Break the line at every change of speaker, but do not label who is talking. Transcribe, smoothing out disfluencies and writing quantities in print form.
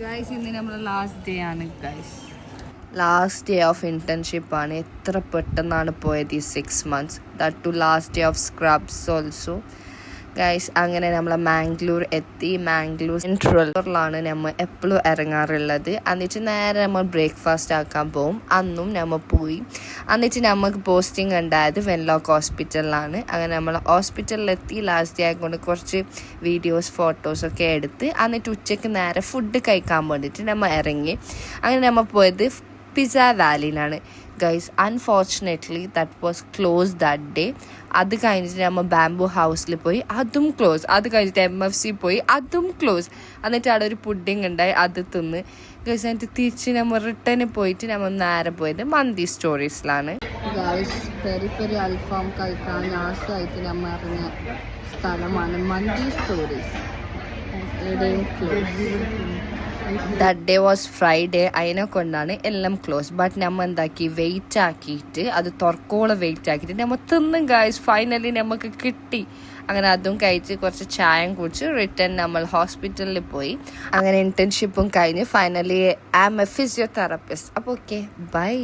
Guys ഇന്ന് നമ്മുടെ last day ആണ് guys.
Last day of internship ആണ്. എത്ര പെട്ടെന്നാണ് പോയത് ഈ 6 months. That too last day of scrubs also guys. അങ്ങനെ നമ്മൾ മാംഗ്ലൂർ എത്തി. മാംഗ്ലൂർ സെൻട്രലിലാണ് നമ്മൾ എപ്പോഴും ഇറങ്ങാറുള്ളത്. എന്നിട്ട് നേരെ നമ്മൾ ബ്രേക്ക്ഫാസ്റ്റ് ആക്കാൻ പോകും. അന്നും നമ്മൾ പോയി. എന്നിട്ട് നമുക്ക് പോസ്റ്റിംഗ് ഉണ്ടായത് വെൻലോക്ക് ഹോസ്പിറ്റലിലാണ്. അങ്ങനെ നമ്മൾ ഹോസ്പിറ്റലിലെത്തി. ലാസ്റ്റ് ഡേ ആയിക്കൊണ്ട് കുറച്ച് വീഡിയോസ് ഫോട്ടോസൊക്കെ എടുത്ത് എന്നിട്ട് ഉച്ചയ്ക്ക് നേരെ ഫുഡ് കഴിക്കാൻ വേണ്ടിയിട്ട് നമ്മൾ ഇറങ്ങി. അങ്ങനെ നമ്മൾ പോയത് പിസ്സ വാലിയിലാണ് guys. Unfortunately that was close that day. അത് കഴിഞ്ഞിട്ട് നമ്മൾ ബാംബു ഹൗസിൽ പോയി, അതും ക്ലോസ്. അത് കഴിഞ്ഞിട്ട് MFC പോയി, അതും ക്ലോസ്. എന്നിട്ട് അവിടെ ഒരു പുഡിങ് ഉണ്ടായി, അത് തിന്ന് ഗൈസ്. എന്നിട്ട് തിരിച്ച് നമ്മൾ റിട്ടേൺ പോയിട്ട് നമ്മൾ നേരെ പോയത് മന്തി സ്റ്റോറീസിലാണ്
ഗൈസ്. പെരി പെരി അൽഫാം കഴിക്കാൻ ലാസ്റ്റായിട്ട് നമ്മൾ ഇറങ്ങിയ സ്ഥലമാണ് മന്തി സ്റ്റോറീസ്. എവിടെയും close.
That day was Friday. അതിനെ കൊണ്ടാണ് എല്ലാം ക്ലോസ്. ബട്ട് നമ്മൾ എന്താക്കി, വെയിറ്റ് ആക്കിയിട്ട് അത് തുറക്കോളം വെയിറ്റ് ആക്കിയിട്ട് നമ്മൾ തിന്നും ഗൈസ്. ഫൈനലി നമുക്ക് കിട്ടി. അങ്ങനെ അതും കഴിച്ച് കുറച്ച് ചായയും കുടിച്ച് റിട്ടേൺ നമ്മൾ ഹോസ്പിറ്റലിൽ പോയി. അങ്ങനെ ഇന്റേൺഷിപ്പും കഴിഞ്ഞ് finally I am a physiotherapist. അപ്പോൾ ഓക്കെ, ബൈ.